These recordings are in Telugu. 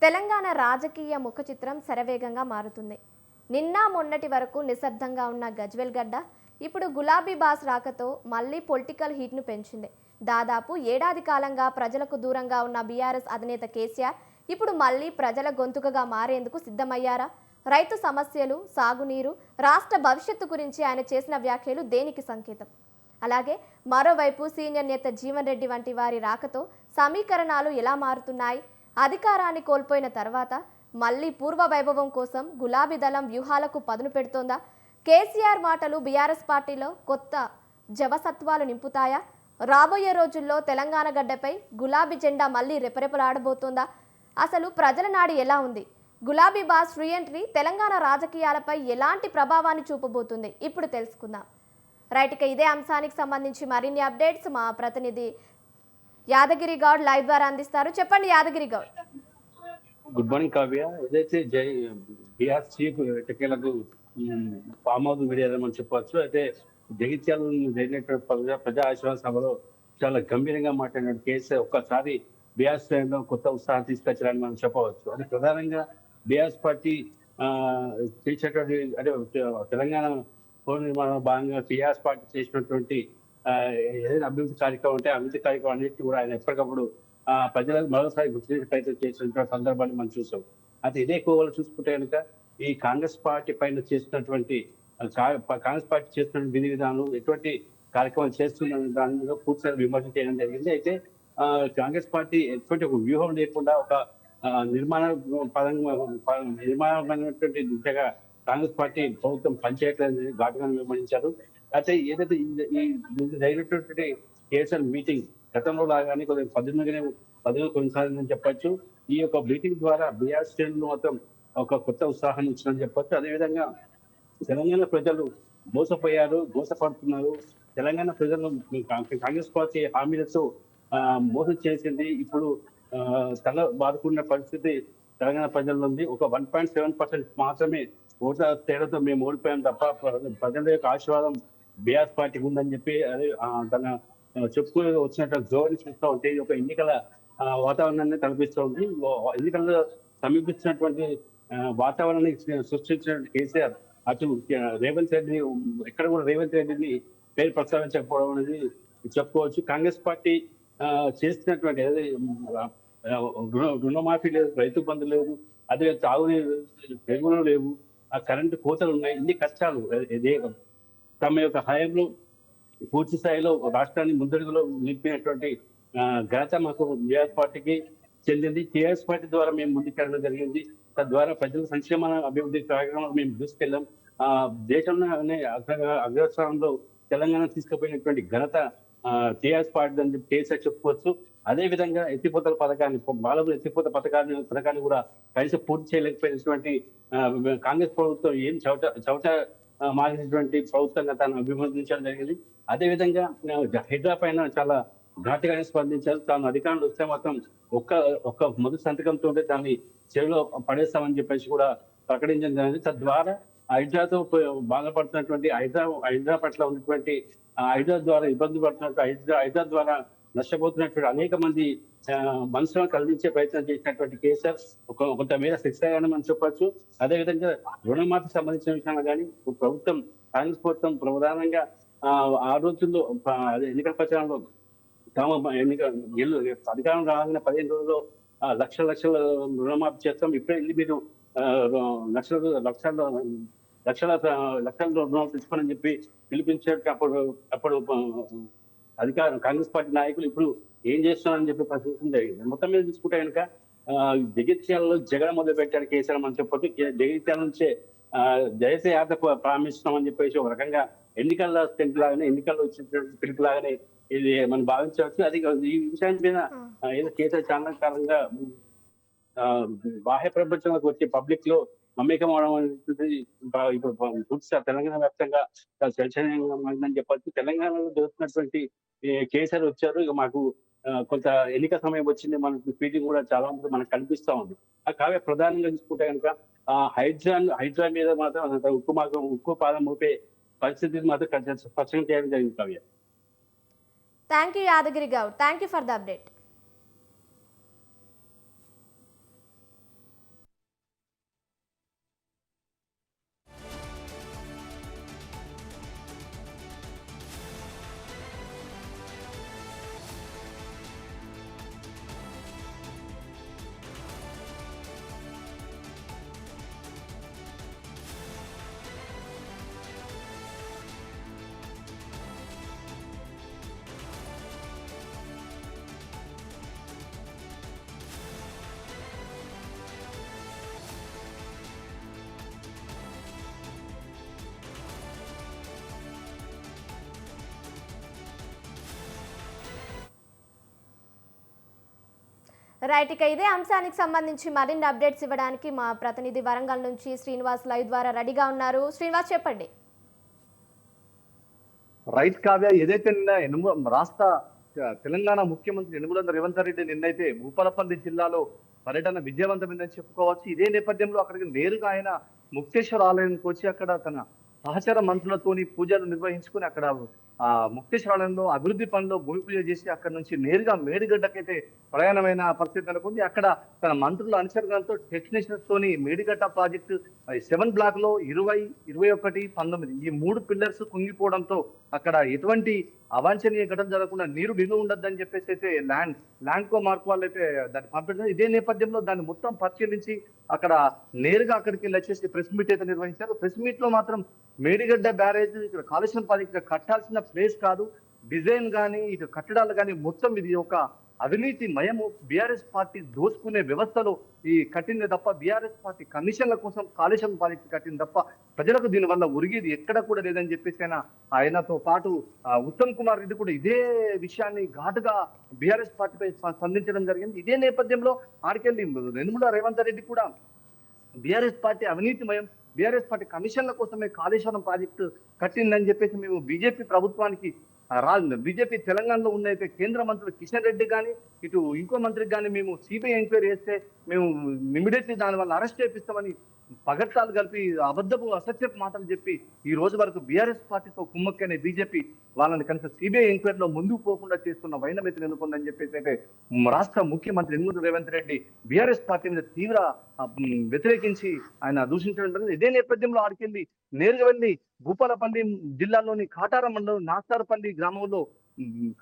తెలంగాణ రాజకీయ ముఖ చిత్రం శరవేగంగా మారుతుంది. నిన్న మొన్నటి వరకు నిశ్శబ్దంగా ఉన్న గజ్వేల్ గడ్డ ఇప్పుడు గులాబీ బాస్ రాకతో మళ్ళీ పొలిటికల్ హీట్ను పెంచింది. దాదాపు ఏడాది కాలంగా ప్రజలకు దూరంగా ఉన్న బీఆర్ఎస్ అధినేత కేసీఆర్ ఇప్పుడు మళ్ళీ ప్రజల గొంతుకగా మారేందుకు సిద్ధమయ్యారా? రైతు సమస్యలు, సాగునీరు, రాష్ట్ర భవిష్యత్తు గురించి ఆయన చేసిన వ్యాఖ్యలు దేనికి సంకేతం? అలాగే మరోవైపు సీనియర్ నేత జీవన్ రెడ్డి వంటి వారి రాకతో సమీకరణాలు ఎలా మారుతున్నాయి? అధికారాన్ని కోల్పోయిన తర్వాత మళ్ళీ పూర్వ వైభవం కోసం గులాబీ దళం వ్యూహాలకు పదును పెడుతోందా? కేసీఆర్ మాటలు బీఆర్ఎస్ పార్టీలో కొత్త జవసత్వాలు నింపుతాయా? రాబోయే రోజుల్లో తెలంగాణ గడ్డపై గులాబీ జెండా మళ్ళీ రెపరెపలాడబోతోందా? అసలు ప్రజల నాడి ఎలా ఉంది? గులాబీ బాస్ రీ ఎంట్రీ తెలంగాణ రాజకీయాలపై ఎలాంటి ప్రభావాన్ని చూపబోతుంది? ఇప్పుడు తెలుసుకుందాం. రైట్, ఇక ఇదే అంశానికి సంబంధించి మరిన్ని అప్డేట్స్ మా ప్రతినిధి యాదగిరి గౌడ్ లైవ్ ద్వారా అందిస్తారు. చెప్పండి యాదగిరి గౌడ్. Good morning Kavya. ఏదైతే బీఆర్ చీఫ్ ఎటకేలకు ఫామ్ హౌస్ విడియాలని చెప్పవచ్చు. అయితే జగిత్యాల జరిగినటువంటి ప్రజా ఆశీర్వాద సభలో చాలా గంభీరంగా మాట్లాడిన కేసీఆర్ ఒక్కసారి బీఆర్ శ్రేణిలో కొత్త ఉత్సాహం తీసుకొచ్చారని మనం చెప్పవచ్చు. అది ప్రధానంగా బీఆర్ఎస్ పార్టీ చేసేటువంటి అంటే తెలంగాణ పౌర నిర్మాణంలో భాగంగా బీఆర్ఎస్ పార్టీ చేసినటువంటి ఏదైనా అభివృద్ధి కార్యక్రమం ఉంటే అభివృద్ధి కార్యక్రమం అన్నింటినీ కూడా ఆయన ఎప్పటికప్పుడు ప్రజలకు మరోసారి గుర్తించే ప్రయత్నం చేసినటువంటి సందర్భాన్ని మనం చూసాం. అయితే ఇదే కోవలు చూసుకుంటే కనుక ఈ కాంగ్రెస్ పార్టీ పైన చేస్తున్నటువంటి కాంగ్రెస్ పార్టీ చేస్తున్న విధి విధానం ఎటువంటి కార్యక్రమాలు చేస్తున్న దాని మీద పూర్తిగా విమర్శ చేయడం జరిగింది. అయితే కాంగ్రెస్ పార్టీ ఎటువంటి ఒక వ్యూహం లేకుండా ఒక నిర్మాణమైనటువంటి దిశగా కాంగ్రెస్ పార్టీ ప్రభుత్వం పనిచేయట్లేదని ఘాటుగా విమర్శించారు. అయితే ఏదైతే ఈ జరిగినటువంటి కేసీఆర్ మీటింగ్ గతంలో లాగానే కొద్దిగా పదును కొనసాగిందని చెప్పొచ్చు. ఈ యొక్క మీటింగ్ ద్వారా బీఆర్ శ్రేణులు మొత్తం ఒక కొత్త ఉత్సాహాన్ని ఇచ్చిందని చెప్పొచ్చు. అదేవిధంగా తెలంగాణ ప్రజలు మోసపడుతున్నారు. తెలంగాణ ప్రజలు కాంగ్రెస్ పార్టీ హామీలతో మోసం చేసింది. ఇప్పుడు తల బాదుకున్న పరిస్థితి తెలంగాణ ప్రజల్లో ఉంది. ఒక 1.7% మాత్రమే ఓట్ల తేడాతో మేము ఓడిపోయాం తప్ప ప్రజల యొక్క ఆశీర్వాదం బీఆర్ పార్టీకి ఉందని చెప్పి అదే తన చెప్పుకుని వచ్చినట్టు జోరుని చూస్తూ ఉంటే ఒక ఎన్నికల వాతావరణాన్ని కల్పిస్తోంది. ఎన్నికల్లో సమీపిస్తున్నటువంటి వాతావరణాన్ని సృష్టించినటువంటి కేసీఆర్ అటు రేవంత్ రెడ్డిని ఎక్కడ కూడా రేవంత్ రెడ్డిని పేరు ప్రస్తావించకపోవడం అనేది చెప్పుకోవచ్చు. కాంగ్రెస్ పార్టీ చేస్తున్నటువంటి రుణమాఫీ లేదు, రైతు బంధు లేదు, అదే తాగునీరు ఎరువులు లేవు, ఆ కరెంటు కోతలు ఉన్నాయి. ఇన్ని కష్టాలు తమ యొక్క హయాంలో పూర్తి స్థాయిలో రాష్ట్రాన్ని ముందడుగులో నిలిపినటువంటి ఘనత మాకు బీఆర్ఎస్ పార్టీకి చెందింది. టీఆర్ఎస్ పార్టీ ద్వారా మేము ముందుకెళ్ళడం జరిగింది. తద్వారా ప్రజల సంక్షేమ అభివృద్ధి కార్యక్రమాలు మేము దూసుకెళ్ళాం. దేశంలోనే అగ్రస్థానంలో తెలంగాణ తీసుకుపోయినటువంటి ఘనత టీఆర్ఎస్ పార్టీ అని చెప్పి కేసీఆర్ చెప్పుకోవచ్చు. అదే విధంగా ఎత్తిపోతల పథకాన్ని బాలలు ఎత్తిపోత పథకాన్ని కూడా కనీసం పూర్తి చేయలేకపోయినటువంటి కాంగ్రెస్ ప్రభుత్వం ఏం చౌట మారినటువంటి ప్రభుత్వంగా తాను అభివర్ణించడం జరిగింది. అదేవిధంగా హైడ్రా పైన చాలా ఘాటుగానే స్పందించారు. తాను అధికారంలో వస్తే మాత్రం ఒక్క మొదటి సంతకంతో దాన్ని చెరువులో పడేస్తామని చెప్పేసి కూడా ప్రకటించడం జరిగింది. తద్వారా హైడ్రాతో బాధపడుతున్నటువంటి హైడ్రా పట్ల ఉన్నటువంటి హైడ్రా ద్వారా ఇబ్బంది పడుతున్నట్టు హైడ్రా ద్వారా నష్టపోతున్నటువంటి అనేక మంది మనసులను కలిగించే ప్రయత్నం చేసినటువంటి కేసీఆర్ కొంతమేర శిక్షగానే మనం చెప్పొచ్చు. అదేవిధంగా రుణమాఫీ సంబంధించిన విషయంలో కానీ ప్రభుత్వం కాంగ్రెస్ ప్రభుత్వం ప్రధానంగా ఆ రోజుల్లో ఎన్నికల ప్రచారంలో అధికారం రాగానే 15 రోజుల్లో లక్షల రుణమాఫీ చేస్తాం, ఇప్పుడే వెళ్ళి మీరు లక్షల రుణాలు తెచ్చుకోనని చెప్పి పిలిపించేట అప్పుడు కాంగ్రెస్ పార్టీ నాయకులు ఇప్పుడు ఏం చేస్తున్నారని చెప్పి ప్రశ్నించడం జరిగింది. మొత్తం మీద చూసుకుంటే కనుక జగిత్యాలలో జగన్ మొదలు పెట్టారు కేసీఆర్ అని చెప్పొచ్చు. జగిత్యాల నుంచే జయసే యాత్ర ప్రారంభిస్తున్నామని చెప్పేసి ఒక రకంగా ఎన్నికల్లో స్టెంట్ లాగానే ఎన్నికల్లో వచ్చినటువంటి పిలుపు లాగానే ఇది మనం భావించవచ్చు. అది ఈ విషయం మీద ఏదో కేసీఆర్ చాలా కాలంగా బాహ్య ప్రపంచంలోకి వచ్చే పబ్లిక్ లో మమేకం అవడం అనేది ఇప్పుడు పూర్తిగా తెలంగాణ వ్యాప్తంగా చాలా చర్చనీయంగా చెప్పచ్చు. తెలంగాణలో జరుగుతున్నటువంటి కేసీఆర్ వచ్చారు, ఇక మాకు కొంత ఎన్నిక సమయం వచ్చింది, మనకు ఫీలింగ్ కూడా చాలా మంది మనకు కనిపిస్తా ఉంది. ఆ కావ్య ప్రధానంగా చూసుకుంటే కనుక హైడ్రా మీద మాత్రం ఉక్కు పాదం మోపే పరిస్థితి మాత్రం స్పష్టంగా చేయడం జరిగింది Kavya. Thank you Yadagiri Goud. Thank you for the update. Right, ఇక ఇదే అంశానికి సంబంధించి మరిన్ని అప్డేట్స్ ఇవ్వడానికి మా ప్రతినిధి వరంగల్ నుంచి శ్రీనివాస్ లైవ్ ద్వారా రెడీగా ఉన్నారు. శ్రీనివాస్, చెప్పండి. రైట్ కావ్య, ఏదైతే నిన్న రాష్ట్ర తెలంగాణ ముఖ్యమంత్రి యనుమల రేవంత్ రెడ్డి నిన్నైతే భూపాలపల్లి జిల్లాలో పర్యటన విజయవంతమైందని చెప్పుకోవచ్చు. ఇదే నేపథ్యంలో అక్కడికి నేరుగా ఆయన ముక్తేశ్వర ఆలయానికి వచ్చి అక్కడ తన సహచర మంత్రులతోని పూజలు నిర్వహించుకుని అక్కడ ముక్తేశ్వర ఆలయంలో అభివృద్ధి పనుల్లో భూమి పూజ చేసి అక్కడ నుంచి నేరుగా మేడిగడ్డకైతే ప్రయాణమైన పరిస్థితి నెలకొంది. అక్కడ తన మంత్రుల అనుచరులతో టెక్నీషియన్స్ తోని మేడిగడ్డ ప్రాజెక్టు 7 బ్లాక్ లో 20, 21, 19 ఈ 3 పిల్లర్స్ కుంగిపోవడంతో అక్కడ ఎటువంటి అవాంఛనీయ ఘటన జరగకుండా నీరు నిలువ ఉండద్దని చెప్పేసి అయితే ల్యాండ్ కో మార్క్ వాళ్ళు అయితే దాన్ని పంపించారు. ఇదే నేపథ్యంలో దాన్ని మొత్తం పరిశీలించి అక్కడ నేరుగా అక్కడికి వెళ్ళి వచ్చేసి ప్రెస్ మీట్ అయితే నిర్వహించారు. ప్రెస్ మీట్ లో మాత్రం మేడిగడ్డ బ్యారేజ్ ఇక్కడ కాళేశ్వరం ప్రాజెక్ట్ కట్టాల్సిన ప్లేస్ కాదు, డిజైన్ కానీ ఇటు కట్టడాలు కానీ మొత్తం ఇది ఒక అవినీతి మయము, బీఆర్ఎస్ పార్టీ దోచుకునే వ్యవస్థలో ఈ కట్టింది తప్ప బీఆర్ఎస్ పార్టీ కమిషన్ల కోసం కాళేశ్వరం ప్రాజెక్టు కట్టింది తప్ప ప్రజలకు దీని వల్ల ఉరిగేది ఎక్కడ కూడా లేదని చెప్పేసి ఆయనతో పాటు ఉత్తమ్ కుమార్ రెడ్డి కూడా ఇదే విషయాన్ని ఘాటుగా బీఆర్ఎస్ పార్టీపై స్పందించడం జరిగింది. ఇదే నేపథ్యంలో ఆడికెళ్ళి యనుమల రేవంత్ రెడ్డి కూడా బీఆర్ఎస్ పార్టీ అవినీతిమయం, బీఆర్ఎస్ పార్టీ కమిషన్ల కోసమే కాళేశ్వరం ప్రాజెక్టు కట్టిందని చెప్పేసి మేము బీజేపీ ప్రభుత్వానికి బీజేపీ తెలంగాణలో ఉన్నైతే కేంద్ర మంత్రులు కిషన్ రెడ్డి కానీ ఇటు ఇంకో మంత్రికి కానీ మేము సిబిఐ ఎంక్వైరీ చేస్తే మేము ఇమీడియట్లీ దాని వల్ల అరెస్ట్ చేపిస్తామని పగట్టాలు కలిపి అబద్ధపు అసత్యపు మాటలు చెప్పి ఈ రోజు వరకు బీఆర్ఎస్ పార్టీతో కుమ్మక్కనే బీజేపీ వాళ్ళని కనుక సిబిఐ ఎంక్వైరీలో ముందుకు పోకుండా చేస్తున్న వైనమైతే నెలకొందని చెప్పేసి అయితే రాష్ట్ర ముఖ్యమంత్రి యనుమల రేవంత్ రెడ్డి బీఆర్ఎస్ పార్టీ మీద తీవ్ర వ్యతిరేకించి ఆయన దూషించడం జరిగింది. ఇదే నేపథ్యంలో ఆడికెళ్ళి నేరుగా వెళ్ళి భూపాలపల్లి జిల్లాలోని కాటారం మండలం నాస్తారపల్లి గ్రామంలో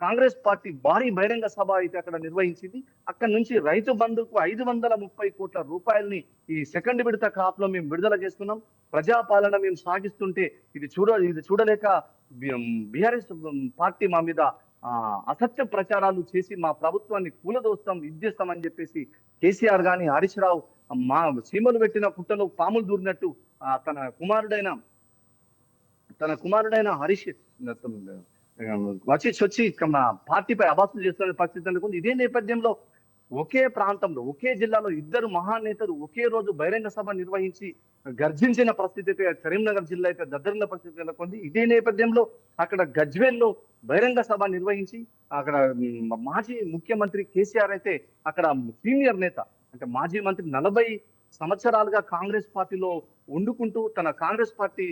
కాంగ్రెస్ పార్టీ భారీ బహిరంగ సభ అయితే అక్కడ నిర్వహించింది. అక్కడ నుంచి రైతు బంధుకు 530 కోట్ల రూపాయలని ఈ సెకండ్ విడత క్రాప్ లో మేము విడుదల చేస్తున్నాం, ప్రజాపాలన మేము సాగిస్తుంటే ఇది చూడలేక బీఆర్ఎస్ పార్టీ మా మీద అసత్య ప్రచారాలు చేసి మా ప్రభుత్వాన్ని కూలదోస్తాం, చేస్తామని చెప్పేసి కేసీఆర్ గాని హరీష్ రావు మా సీమలు పెట్టిన పుట్టలో పాములు దూరినట్టు తన కుమారుడైన హరీష్ వచ్చి పార్టీపై అబాసులు చేస్తున్న పరిస్థితి అనుకుంది. ఇదే నేపథ్యంలో ఒకే ప్రాంతంలో ఒకే జిల్లాలో ఇద్దరు మహానేతలు ఒకే రోజు బహిరంగ సభ నిర్వహించి గర్జించిన పరిస్థితి అయితే కరీంనగర్ జిల్లా అయితే దద్దరిన పరిస్థితి నెలకొంది. ఇదే నేపథ్యంలో అక్కడ గజ్వేల్లో బహిరంగ సభ నిర్వహించి అక్కడ మాజీ ముఖ్యమంత్రి కేసీఆర్ అయితే అక్కడ సీనియర్ నేత అంటే మాజీ మంత్రి 40 సంవత్సరాలుగా కాంగ్రెస్ పార్టీలో వండుకుంటూ తన కాంగ్రెస్ పార్టీ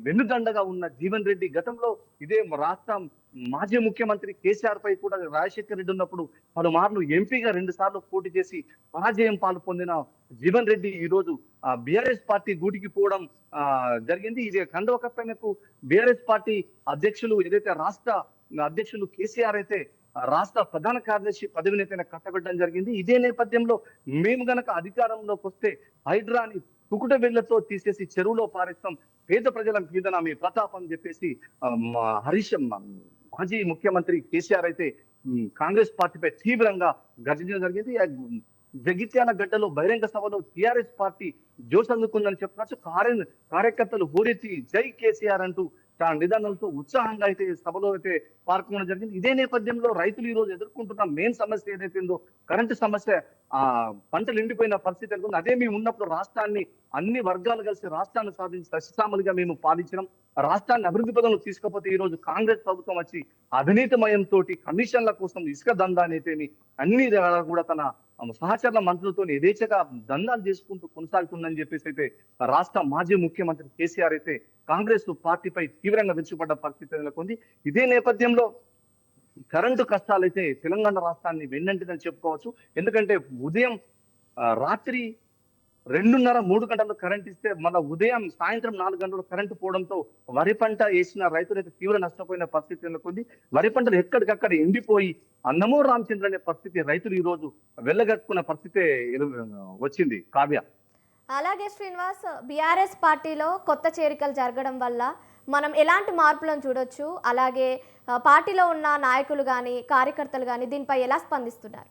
వెన్నుదండగా ఉన్న జీవన్ రెడ్డి గతంలో ఇదే రాష్ట్ర మాజీ ముఖ్యమంత్రి కేసీఆర్ పై కూడా రాజశేఖర్ రెడ్డి ఉన్నప్పుడు పలుమార్లు ఎంపీగా 2 సార్లు పోటీ చేసి పరాజయం పాలు పొందిన జీవన్ రెడ్డి ఈ రోజు బీఆర్ఎస్ పార్టీ గూటికి పోవడం జరిగింది. ఇది కండువ కప్పైనకు బీఆర్ఎస్ పార్టీ అధ్యక్షులు ఏదైతే రాష్ట్ర అధ్యక్షులు కేసీఆర్ అయితే రాష్ట్ర ప్రధాన కార్యదర్శి పదవిని అయితే కట్టబెట్టడం జరిగింది. ఇదే నేపథ్యంలో మేము గనక అధికారంలోకి వస్తే హైడ్రాని కుకుట వేళ్లతో తీసేసి చెరువులో పారేస్తాం, పేద ప్రజల మీద మీ ప్రతాపం చెప్పేసి మాజీ ముఖ్యమంత్రి కేసీఆర్ అయితే కాంగ్రెస్ పార్టీపై తీవ్రంగా గర్జించడం జరిగింది. జగిత్యాల గడ్డలో బహిరంగ సభలో టిఆర్ఎస్ పార్టీ జోష్ అందుకుందని చెప్పవచ్చు. కార్యకర్తలు హోరెత్తి జై కేసీఆర్ అంటూ చాలా నిదానంతో ఉత్సాహంగా అయితే సభలో అయితే పాల్గొనడం జరిగింది. ఇదే నేపథ్యంలో రైతులు ఈ రోజు ఎదుర్కొంటున్న మెయిన్ సమస్య ఏదైతే ఉందో కరెంటు సమస్య, పంటలు ఎండిపోయిన పరిస్థితి అనుకుంది. అదే మేము ఉన్నప్పుడు రాష్ట్రాన్ని అన్ని వర్గాలు కలిసి రాష్ట్రాన్ని సాధించి సస్యశ్యామలుగా మేము పాలించడం, రాష్ట్రాన్ని అభివృద్ధి పదంలో తీసుకపోతే ఈ రోజు కాంగ్రెస్ ప్రభుత్వం వచ్చి అవినీతిమయంతో కమిషన్ల కోసం ఇసుక దందా అనేతేమి అన్ని కూడా తన సహచరుల మంత్రులతో యథేచ్ఛగా దందాలు చేసుకుంటూ కొనసాగుతుందని చెప్పేసి అయితే రాష్ట్ర మాజీ ముఖ్యమంత్రి కేసీఆర్ అయితే కాంగ్రెస్ పార్టీపై తీవ్రంగా విరుచుపడ్డ పరిస్థితి నెలకొంది. ఇదే నేపథ్యంలో కరెంటు కష్టాలైతే తెలంగాణ రాష్ట్రాన్ని వెన్నంటిదని చెప్పుకోవచ్చు. ఎందుకంటే ఉదయం రాత్రి 2:30-3 గంటలు కరెంట్ ఇస్తే మళ్ళీ ఉదయం సాయంత్రం 4 గంటలు కరెంటు పోవడంతో వరి పంట వేసిన రైతులైతే తీవ్ర నష్టపోయిన పరిస్థితి నెలకొంది. వరి పంటలు ఎక్కడికక్కడ ఎండిపోయి అన్నమో రామచంద్ర అనే పరిస్థితి రైతులు ఈ రోజు వెళ్ళగట్టుకున్న పరిస్థితి వచ్చింది. కావ్య, అలాగే శ్రీనివాస్, బీఆర్ఎస్ పార్టీలో కొత్త చేరికలు జరగడం వల్ల మనం ఎలాంటి మార్పులను చూడొచ్చు? అలాగే పార్టీలో ఉన్న నాయకులు కానీ కార్యకర్తలు కానీ దీనిపై ఎలా స్పందిస్తున్నారు?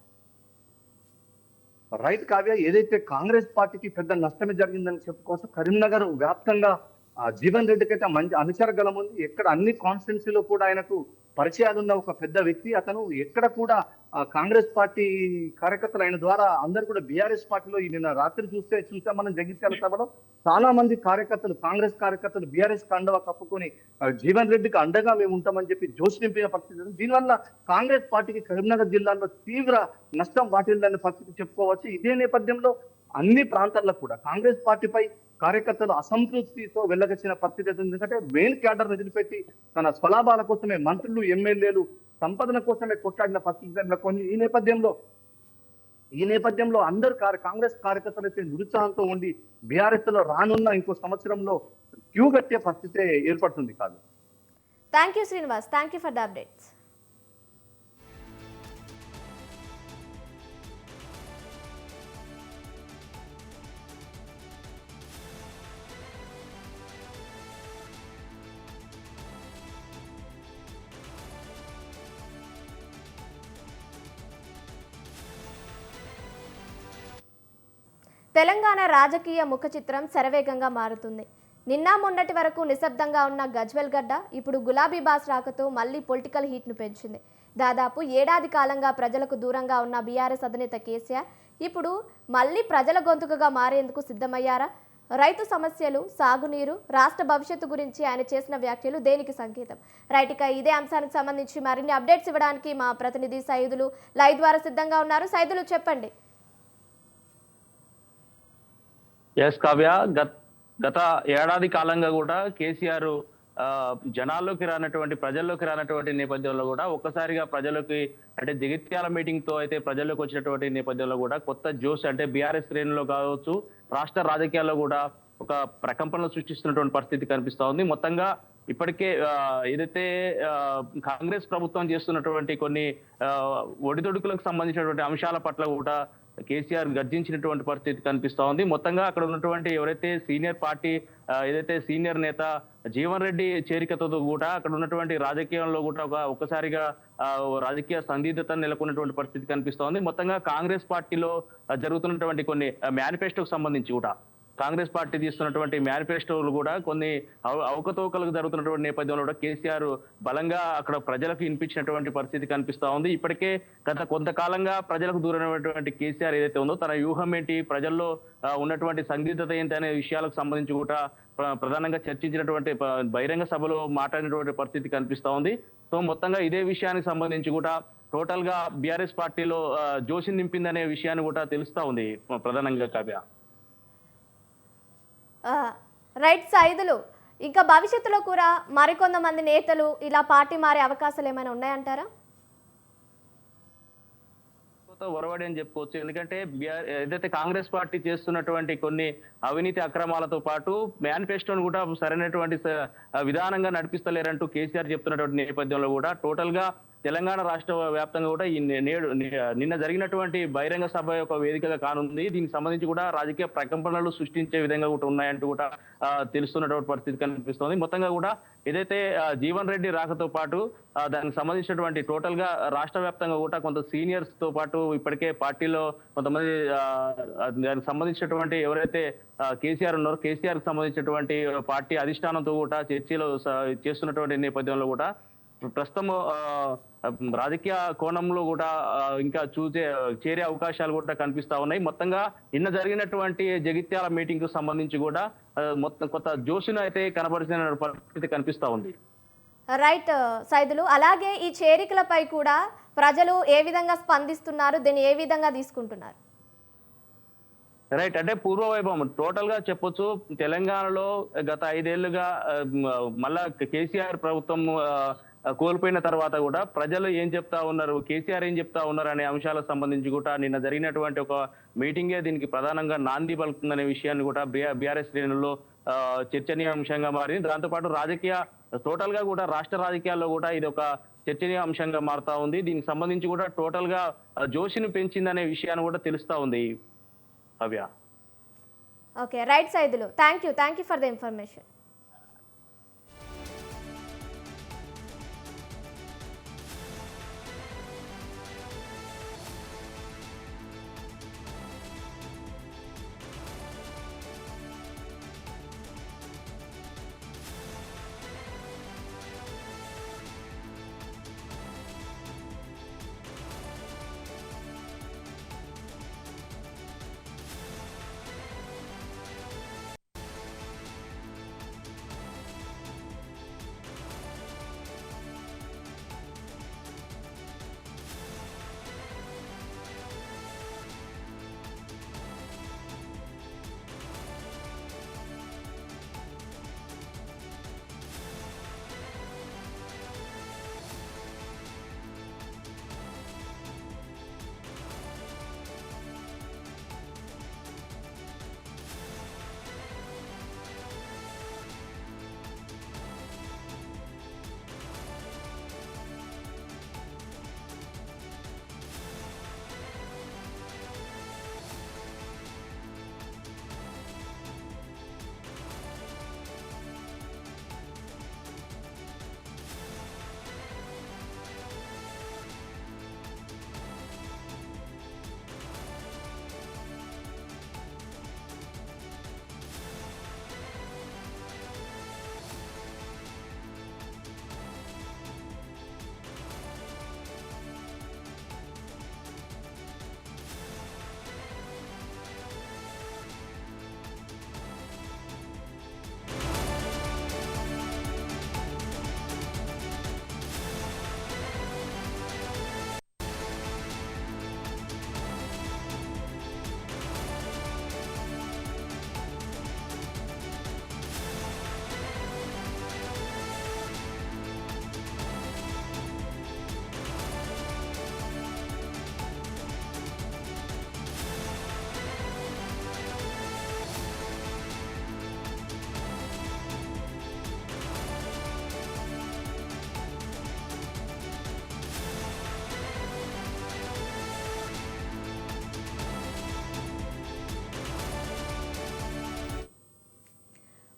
రైట్ కావ్య, ఏదైతే కాంగ్రెస్ పార్టీకి పెద్ద నష్టమే జరిగిందని చెప్పుకోవచ్చు. కరీంనగర్ వ్యాప్తంగా జీవన్ రెడ్డికి అయితే మంచి అనుచర గలం ఉంది. ఎక్కడ అన్ని కాన్స్టిట్యున్సీలో కూడా ఆయనకు పరిచయాలు ఉన్న ఒక పెద్ద వ్యక్తి. అతను ఎక్కడ కూడా కాంగ్రెస్ పార్టీ కార్యకర్తలు ఆయన ద్వారా అందరు కూడా బీఆర్ఎస్ పార్టీలో నిన్న రాత్రి చూసాం మనం జగిత్యాల సభలో చాలా మంది కార్యకర్తలు, కాంగ్రెస్ కార్యకర్తలు బీఆర్ఎస్ కండవా కప్పుకొని జీవన్ రెడ్డికి అండగా మేము ఉంటామని చెప్పి జోష్ నింపిన పరిస్థితి ఉంది. దీనివల్ల కాంగ్రెస్ పార్టీకి కరీంనగర్ జిల్లాలో తీవ్ర నష్టం వాటిల్లని పరిస్థితి చెప్పుకోవచ్చు. ఇదే నేపథ్యంలో అన్ని ప్రాంతాల్లో కూడా కాంగ్రెస్ పార్టీపై కార్యకర్తలు అసంతృప్తితో వెళ్ళగచ్చిన పరిస్థితి ఉంది. ఎందుకంటే మెయిన్ క్యాడర్ వదిలిపెట్టి తన స్వలాభాల కోసమే మంత్రులు, ఎమ్మెల్యేలు సంపదన కోసమే కొట్లాడిన పరిస్థితి నెలకొంది. ఈ నేపథ్యంలో అందరు కాంగ్రెస్ కార్యకర్తలు అయితే నిరుత్సాహంతో ఉండి బీఆర్ఎస్ లో రానున్న ఇంకో సంవత్సరంలో క్యూ కట్టే పరిస్థితి ఏర్పడుతుంది కాదు. Thank you Srinivas, thank you for the updates. Telangana రాజకీయ ముఖ చిత్రం శరవేగంగా మారుతుంది. నిన్న మొన్నటి వరకు నిశ్శబ్దంగా ఉన్న గజ్వెల్ గడ్డ ఇప్పుడు గులాబీ బాస్ రాకతో మళ్ళీ పొలిటికల్ హీట్ను పెంచింది. దాదాపు ఏడాది కాలంగా ప్రజలకు దూరంగా ఉన్న బీఆర్ఎస్ అధినేత కేసీఆర్ ఇప్పుడు మళ్ళీ ప్రజల గొంతుకగా మారేందుకు సిద్ధమయ్యారా? రైతు సమస్యలు, సాగునీరు, రాష్ట్ర భవిష్యత్తు గురించి ఆయన చేసిన వ్యాఖ్యలు దేనికి సంకేతం? రైట్, ఇక ఇదే అంశానికి సంబంధించి మరిన్ని అప్డేట్స్ ఇవ్వడానికి మా ప్రతినిధి సైదులు లైవ్ ద్వారా సిద్ధంగా ఉన్నారు. సైదులు, చెప్పండి. ఎస్ కావ్య, గత ఏడాది కాలంగా కూడా కేసీఆర్ జనాల్లోకి రానటువంటి, ప్రజల్లోకి రానటువంటి నేపథ్యంలో కూడా ఒక్కసారిగా ప్రజలకి అంటే జగిత్యాల మీటింగ్ తో అయితే ప్రజల్లోకి వచ్చినటువంటి నేపథ్యంలో కూడా కొత్త జోష్ అంటే బీఆర్ఎస్ శ్రేణుల్లో కావచ్చు, రాష్ట్ర రాజకీయాల్లో కూడా ఒక ప్రకంపనలు సృష్టిస్తున్నటువంటి పరిస్థితి కనిపిస్తా ఉంది. మొత్తంగా ఇప్పటికే ఏదైతే కాంగ్రెస్ ప్రభుత్వం చేస్తున్నటువంటి కొన్ని ఒడిదొడుకులకు సంబంధించినటువంటి అంశాల పట్ల కూడా కేసీఆర్ గర్జించినటువంటి పరిస్థితి కనిపిస్తా ఉంది. మొత్తంగా అక్కడ ఉన్నటువంటి ఎవరైతే సీనియర్ పార్టీ ఏదైతే సీనియర్ నేత జీవన్ రెడ్డి చేరికతో కూడా అక్కడ ఉన్నటువంటి రాజకీయంలో కూడా ఒక్కసారిగా రాజకీయ సందిగ్ధత నెలకొన్నటువంటి పరిస్థితి కనిపిస్తా ఉంది. మొత్తంగా కాంగ్రెస్ పార్టీలో జరుగుతున్నటువంటి కొన్ని మేనిఫెస్టోకి సంబంధించి కూడా కాంగ్రెస్ పార్టీ తీస్తున్నటువంటి మేనిఫెస్టోలు కూడా కొన్ని అవకతవకలకు జరుగుతున్నటువంటి నేపథ్యంలో కూడా కేసీఆర్ బలంగా అక్కడ ప్రజలకు వినిపించినటువంటి పరిస్థితి కనిపిస్తా ఉంది. ఇప్పటికే గత కొంతకాలంగా ప్రజలకు దూరమైనటువంటి కేసీఆర్ ఏదైతే ఉందో తన వ్యూహం ఏంటి, ప్రజల్లో ఉన్నటువంటి సందిగ్ధత ఏంటి అనే విషయాలకు సంబంధించి కూడా ప్రధానంగా చర్చించినటువంటి బహిరంగ సభలో మాట్లాడినటువంటి పరిస్థితి కనిపిస్తా ఉంది. సో మొత్తంగా ఇదే విషయానికి సంబంధించి కూడా టోటల్ గా బీఆర్ఎస్ పార్టీలో జోషి నింపిందనే విషయాన్ని కూడా తెలుస్తా ఉంది ప్రధానంగా కావ్య. రైట్ సైదులు, ఇంకా భవిష్యత్తులో కూడా మరికొంతమంది నేతలు ఇలా పార్టీ మారే అవకాశాలు ఏమైనా ఉన్నాయంటారా? ఒరవడి అని చెప్పుకోవచ్చు. ఎందుకంటే ఏదైతే కాంగ్రెస్ పార్టీ చేస్తున్నటువంటి కొన్ని అవినీతి అక్రమాలతో పాటు మేనిఫెస్టోను కూడా సరైనటువంటి విధానంగా నడిపిస్తలేరంటూ కేసీఆర్ చెప్తున్నటువంటి నేపథ్యంలో కూడా టోటల్ గా తెలంగాణ రాష్ట్ర వ్యాప్తంగా కూడా నిన్న జరిగినటువంటి బహిరంగ సభ యొక్క వేదికగా కానుంది. దీనికి సంబంధించి కూడా రాజకీయ ప్రకంపనలు సృష్టించే విధంగా కూడా ఉన్నాయంటూ కూడా తెలుస్తున్నటువంటి పరిస్థితి కనిపిస్తోంది. మొత్తంగా కూడా ఏదైతే జీవన్ రెడ్డి రాకతో పాటు దానికి సంబంధించినటువంటి టోటల్ గా రాష్ట్ర వ్యాప్తంగా కూడా కొంత సీనియర్స్ తో పాటు ఇప్పటికే పార్టీలో కొంతమంది దానికి సంబంధించినటువంటి ఎవరైతే కేసీఆర్ ఉన్నారో కేసీఆర్ కి సంబంధించినటువంటి పార్టీ అధిష్టానంతో కూడా చర్చలు చేస్తున్నటువంటి నేపథ్యంలో కూడా ప్రస్తుతం రాజకీయ కోణంలో కూడా ఇంకా చేరే అవకాశాలు కూడా కనిపిస్తా ఉన్నాయి. మొత్తంగా నిన్న జరిగినటువంటి జగిత్యాల మీటింగ్ కు సంబంధించి కూడా మొత్తం కొత్త జోషును అయితే కనబరిచిన పరిస్థితి కనిపిస్తా ఉంది. రైట్ సైదులు, అలాగే ఈ చేరికలపై కూడా ప్రజలు ఏ విధంగా స్పందిస్తున్నారు, దీన్ని ఏ విధంగా తీసుకుంటున్నారు? రైట్, అంటే పూర్వవైభవం టోటల్ గా చెప్పొచ్చు. తెలంగాణలో గత 5 ఏళ్లుగా మళ్ళా కేసీఆర్ ప్రభుత్వం కోల్పోయిన తర్వాత కూడా ప్రజలు ఏం చెప్తా ఉన్నారు, కేసీఆర్ ఏం చెప్తా ఉన్నారు అనే అంశాలకు సంబంధించి కూడా నిన్న జరిగినటువంటి ఒక మీటింగే దీనికి ప్రధానంగా నాంది పలుకుతుందనే విషయాన్ని కూడా బీఆర్ఎస్ శ్రేణుల్లో చర్చనీయాంశంగా మారింది. దాంతోపాటు రాజకీయ టోటల్ గా కూడా రాష్ట్ర రాజకీయాల్లో కూడా ఇది ఒక చర్చనీయాంశంగా మారుతా ఉంది. దీనికి సంబంధించి కూడా టోటల్ గా జోషిని పెంచిందనే విషయాన్ని కూడా తెలుస్తా ఉంది. అవ్య okay, right Saidulu, thank you for the information.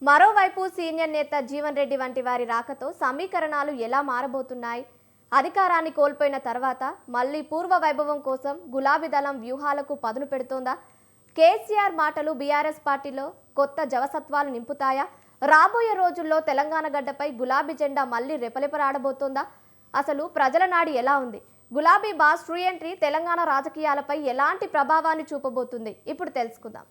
మరోవైపు సీనియర్ నేత జీవన్ రెడ్డి వంటి వారి రాకతో సమీకరణాలు ఎలా మారబోతున్నాయి? అధికారాన్ని కోల్పోయిన తర్వాత మళ్ళీ పూర్వ వైభవం కోసం గులాబీ దళం వ్యూహాలకు పదును పెడుతోందా? కేసీఆర్ మాటలు బీఆర్ఎస్ పార్టీలో కొత్త జవసత్వాలు నింపుతాయా? రాబోయే రోజుల్లో తెలంగాణ గడ్డపై గులాబీ జెండా మళ్ళీ రెపరెపలాడబోతోందా? అసలు ప్రజల నాడి ఎలా ఉంది? గులాబీ బాస్ రీ ఎంట్రీ తెలంగాణ రాజకీయాలపై ఎలాంటి ప్రభావాన్ని చూపబోతుంది? ఇప్పుడు తెలుసుకుందాం.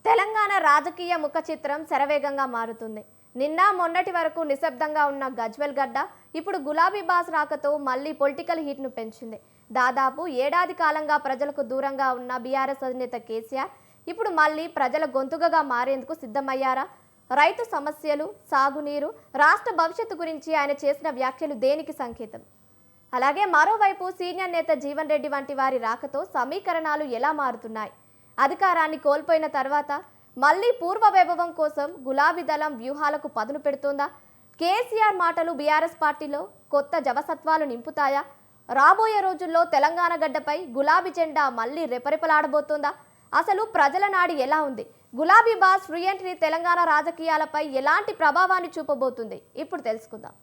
తెలంగాణ రాజకీయ ముఖ చిత్రం శరవేగంగా మారుతుంది. నిన్న మొన్నటి వరకు నిశ్శబ్దంగా ఉన్న గజ్వెల్ గడ్డ ఇప్పుడు గులాబీ బాస్ రాకతో మళ్ళీ పొలిటికల్ హీట్ను పెంచింది. దాదాపు ఏడాది కాలంగా ప్రజలకు దూరంగా ఉన్న బీఆర్ఎస్ అధినేత కేసీఆర్ ఇప్పుడు మళ్ళీ ప్రజల గొంతుకగా మారేందుకు సిద్ధమయ్యారా? రైతు సమస్యలు, సాగునీరు, రాష్ట్ర భవిష్యత్తు గురించి ఆయన చేసిన వ్యాఖ్యలు దేనికి సంకేతం? అలాగే మరోవైపు సీనియర్ నేత జీవన్ రెడ్డి వంటి వారి రాకతో సమీకరణాలు ఎలా మారుతున్నాయి? అధికారాన్ని కోల్పోయిన తర్వాత మళ్ళీ పూర్వ వైభవం కోసం గులాబీ దళం వ్యూహాలకు పదును పెడుతోందా? కేసీఆర్ మాటలు బీఆర్ఎస్ పార్టీలో కొత్త జవసత్వాలు నింపుతాయా? రాబోయే రోజుల్లో తెలంగాణ గడ్డపై గులాబీ జెండా మళ్ళీ రెపరెపలాడబోతోందా? అసలు ప్రజల నాడి ఎలా ఉంది? గులాబీ బాస్ రీ ఎంట్రీ తెలంగాణ రాజకీయాలపై ఎలాంటి ప్రభావాన్ని చూపబోతుంది? ఇప్పుడు తెలుసుకుందాం.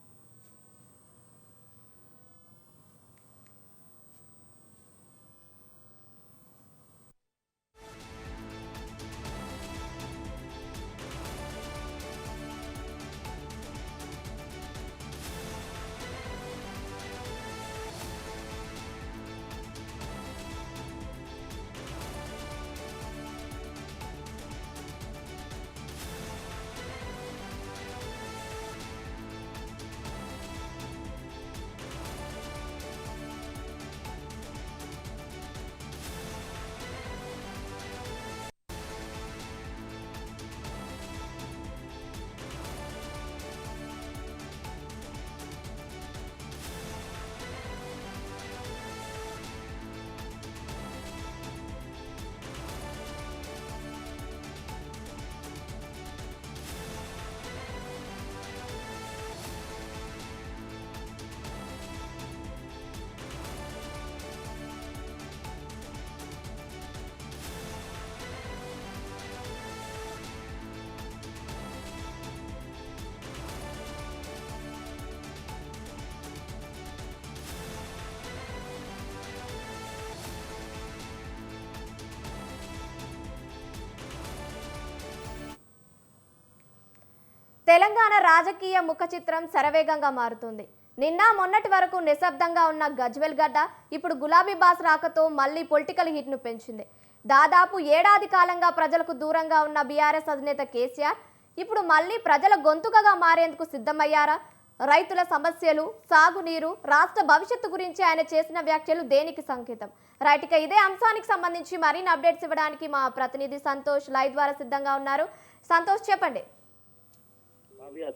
తెలంగాణ రాజకీయ ముఖ చిత్రం శరవేగంగా మారుతుంది. నిన్న మొన్నటి వరకు నిశ్శబ్దంగా ఉన్న గజ్వెల్ గడ్డ ఇప్పుడు గులాబీ బాస్ రాకతో మళ్ళీ పొలిటికల్ హీట్ను పెంచింది. దాదాపు ఏడాది కాలంగా ప్రజలకు దూరంగా ఉన్న బీఆర్ఎస్ అధినేత కేసీఆర్ ఇప్పుడు మళ్ళీ ప్రజల గొంతుకగా మారేందుకు సిద్ధమయ్యారా? రైతుల సమస్యలు, సాగునీరు, రాష్ట్ర భవిష్యత్తు గురించి ఆయన చేసిన వ్యాఖ్యలు దేనికి సంకేతం? రైట్, ఇక ఇదే అంశానికి సంబంధించి మరిన్ని అప్డేట్స్ ఇవ్వడానికి మా ప్రతినిధి సంతోష్ లైవ్ ద్వారా సిద్ధంగా ఉన్నారు. సంతోష్, చెప్పండి.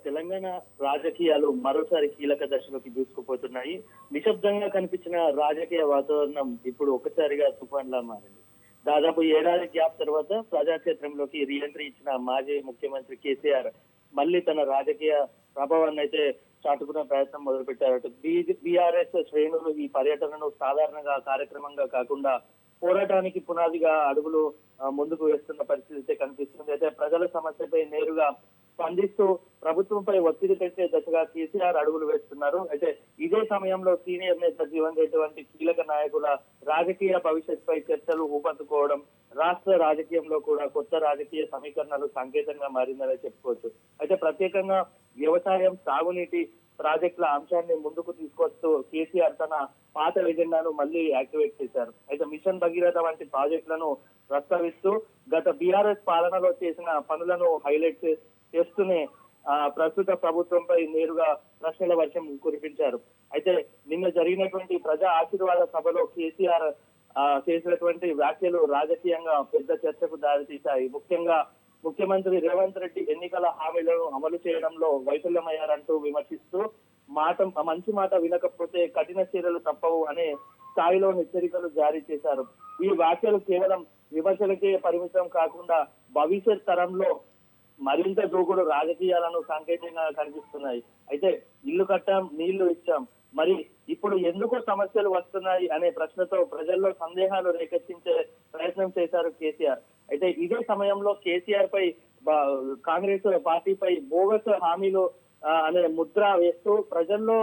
తెలంగాణ రాజకీయాలు మరోసారి కీలక దశలోకి దూసుకుపోతున్నాయి. నిశ్శబ్దంగా కనిపించిన రాజకీయ వాతావరణం ఇప్పుడు ఒక్కసారిగా తుఫాన్లా మారింది. దాదాపు ఏడాది గ్యాప్ తర్వాత ప్రజాక్షేత్రంలోకి రీఎంట్రీ ఇచ్చిన మాజీ ముఖ్యమంత్రి కేసీఆర్ మళ్ళీ తన రాజకీయ ప్రభావాన్ని అయితే చాటుకునే ప్రయత్నం మొదలుపెట్టారు. బీఆర్ఎస్ శ్రేణులు ఈ పర్యటనను సాధారణంగా కార్యక్రమంగా కాకుండా పోరాటానికి పునాదిగా అడుగులు ముందుకు వేస్తున్న పరిస్థితి అయితే కనిపిస్తుంది. అయితే ప్రజల సమస్యపై నేరుగా స్పందిస్తూ ప్రభుత్వంపై ఒత్తిడి తెచ్చే దశగా కేసీఆర్ అడుగులు వేస్తున్నారు. అయితే ఇదే సమయంలో సీనియర్ నేత జీవన్ రెడ్డి వంటి కీలక నాయకుల రాజకీయ భవిష్యత్తుపై చర్చలు ఊపందుకోవడం రాష్ట్ర రాజకీయంలో కూడా కొత్త రాజకీయ సమీకరణలు సంకేతంగా మారిందని చెప్పుకోవచ్చు. అయితే ప్రత్యేకంగా వ్యవసాయం, సాగునీటి ప్రాజెక్టుల అంశాన్ని ముందుకు తీసుకొస్తూ కేసీఆర్ తన పాత ఎజెండాను మళ్ళీ యాక్టివేట్ చేశారు. అయితే మిషన్ భగీరథ వంటి ప్రాజెక్టులను ప్రస్తావిస్తూ గత బీఆర్ఎస్ పాలనలో చేసిన పనులను హైలైట్ చేస్తూనే ప్రస్తుత ప్రభుత్వంపై నేరుగా ప్రశ్నల వర్షం కురిపించారు. అయితే నిన్న జరిగినటువంటి ప్రజా ఆశీర్వాద సభలో కేసీఆర్ చేసినటువంటి వ్యాఖ్యలు రాజకీయంగా పెద్ద చర్చకు దారితీశాయి. ముఖ్యంగా ముఖ్యమంత్రి రేవంత్ రెడ్డి ఎన్నికల హామీలను అమలు చేయడంలో వైఫల్యమయ్యారంటూ విమర్శిస్తూ మంచి మాట వినకపోతే కఠిన చర్యలు తప్పవు అనే స్థాయిలో హెచ్చరికలు జారీ చేశారు. ఈ వ్యాఖ్యలు కేవలం విమర్శలకే పరిమితం కాకుండా భవిష్యత్ తరంలో మరింత దూకుడు రాజకీయాలను సంకేతంగా కనిపిస్తున్నాయి. అయితే ఇల్లు కట్టాం, నీళ్లు ఇచ్చాం, మరి ఇప్పుడు ఎందుకు సమస్యలు వస్తున్నాయి అనే ప్రశ్నతో ప్రజల్లో సందేహాలు రేకెత్తించే ప్రయత్నం చేశారు కేసీఆర్. అయితే ఇదే సమయంలో కేసీఆర్ పై కాంగ్రెస్ పార్టీపై బోగస్ హామీలు అనే ముద్ర వేస్తూ ప్రజల్లో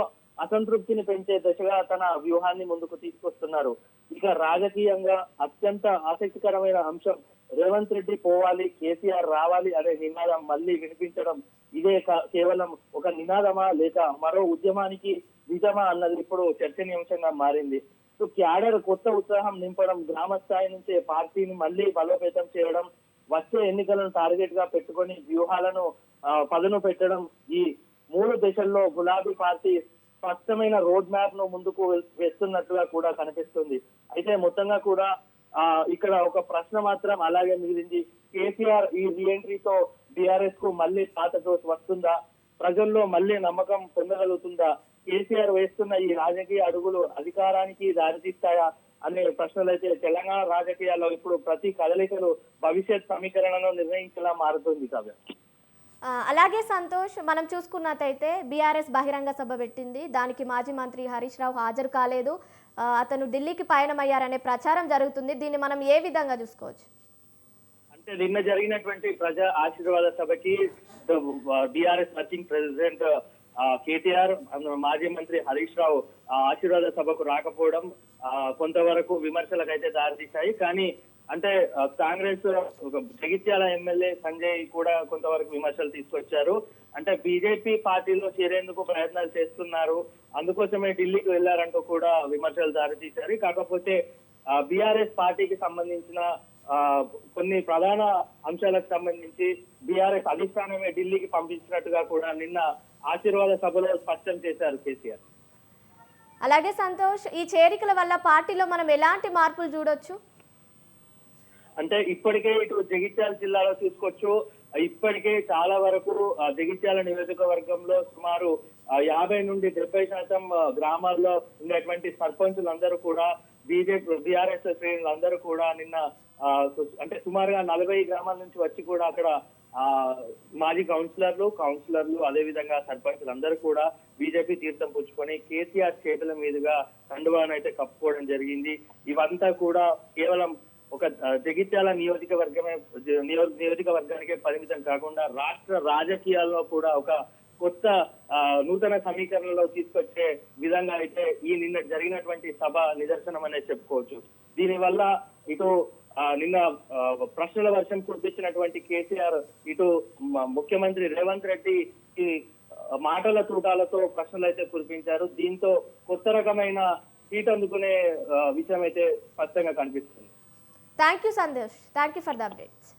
అసంతృప్తిని పెంచే దిశగా తన వ్యూహాన్ని ముందుకు తీసుకొస్తున్నారు. ఇక రాజకీయంగా అత్యంత ఆసక్తికరమైన అంశం రేవంత్ రెడ్డి పోవాలి, కేసీఆర్ రావాలి అనే నినాదం మళ్ళీ వినిపించడం. ఇదే కేవలం ఒక నినాదమా లేక మరో ఉద్యమానికి నిజమా అన్నది ఇప్పుడు చర్చనీయాంశంగా మారింది. సో క్యాడర్ కొత్త ఉత్సాహం నింపడం, గ్రామ స్థాయి నుంచే పార్టీని మళ్ళీ బలోపేతం చేయడం, వచ్చే ఎన్నికలను టార్గెట్ గా పెట్టుకొని వ్యూహాలను పదును పెట్టడం, ఈ 3 దశల్లో గులాబీ పార్టీ స్పష్టమైన రోడ్ మ్యాప్ ను ముందుకు వేస్తున్నట్టుగా కూడా కనిపిస్తుంది. అయితే మొత్తంగా కూడా ఇక్కడ ఒక ప్రశ్న మాత్రం అలాగే మిగిలింది. కేసీఆర్ ఈ రీఎంట్రీతో బీఆర్ఎస్ కు మళ్ళీ పాత జోష్ వస్తుందా? ప్రజల్లో మళ్ళీ నమ్మకం పొందగలుగుతుందా? కేసీఆర్ వేస్తున్న ఈ రాజకీయ అడుగులు అధికారానికి దారితీస్తాయా అనే ప్రశ్నలు అయితే తెలంగాణ రాజకీయాల్లో ఇప్పుడు ప్రతి కదలికలు భవిష్యత్ సమీకరణను నిర్ణయించేలా మారుతుంది కావ్య. అలాగే సంతోష్, మనం చూసుకున్నట్టయితే బీఆర్ఎస్ బహిరంగ సభ పెట్టింది. దానికి మాజీ మంత్రి హరీష్ రావు హాజరు కాలేదు. అతను ఢిల్లీకి పయనమయ్యారనే ప్రచారం జరుగుతుంది. దీన్ని మనం ఏ విధంగా చూసుకోవచ్చు? అంటే నిన్న జరిగినటువంటి ప్రజా ఆశీర్వాద సభకి బీఆర్ఎస్ వర్కింగ్ ప్రెసిడెంట్ కేటీఆర్, మాజీ మంత్రి హరీష్ రావు ఆశీర్వాద సభకు రాకపోవడం కొంతవరకు విమర్శలకైతే దారితీశాయి. కానీ అంటే కాంగ్రెస్ జగిత్యాల ఎమ్మెల్యే సంజయ్ కూడా కొంతవరకు విమర్శలు తీసుకొచ్చారు. అంటే బీజేపీ పార్టీలో చేరేందుకు ప్రయత్నాలు చేస్తున్నారు, అందుకోసమే ఢిల్లీకి వెళ్లారంటూ కూడా విమర్శలు దారితీశారు. కాకపోతే బీఆర్ఎస్ పార్టీకి సంబంధించిన కొన్ని ప్రధాన అంశాలకు సంబంధించి బీఆర్ఎస్ అధిష్టానమే ఢిల్లీకి పంపించినట్టుగా కూడా నిన్న ఆశీర్వాద సభలో స్పష్టం చేశారు కేసీఆర్. అలాగే సంతోష్, ఈ చేరికల వల్ల పార్టీలో మనం ఎలాంటి మార్పులు చూడొచ్చు? అంటే ఇప్పటికే ఇటు జగిత్యాల జిల్లాలో చూసుకోవచ్చు, ఇప్పటికే చాలా వరకు జగిత్యాల నియోజకవర్గంలో సుమారు 50 నుండి 70% గ్రామాల్లో ఉండేటువంటి సర్పంచులందరూ కూడా బీఆర్ఎస్ శ్రేణులందరూ కూడా నిన్న అంటే సుమారుగా 40 గ్రామాల నుంచి వచ్చి కూడా అక్కడ మాజీ కౌన్సిలర్లు అదే విధంగా సర్పంచులు అందరూ కూడా బీజేపీ తీర్థం పుచ్చుకొని కేసీఆర్ చేతుల మీదుగా కండువాను అయితే కప్పుకోవడం జరిగింది. ఇవంతా కూడా కేవలం ఒక జగిత్యాల నియోజకవర్గానికే పరిమితం కాకుండా రాష్ట్ర రాజకీయాల్లో కూడా ఒక కొత్త నూతన సమీకరణలో తీసుకొచ్చే విధంగా అయితే ఈ నిన్న జరిగినటువంటి సభ నిదర్శనం అనేది చెప్పుకోవచ్చు. దీనివల్ల ఇటు నిన్న ప్రశ్నల వర్షం కురిపించినటువంటి కేసీఆర్ ఇటు ముఖ్యమంత్రి రేవంత్ రెడ్డి ఈ మాటల తూటాలతో ప్రశ్నలు అయితే కురిపించారు. దీంతో కొత్త రకమైన సీట్ అందుకునే విషయం అయితే స్పష్టంగా కనిపిస్తుంది. Thank you Santosh, thank you for the updates.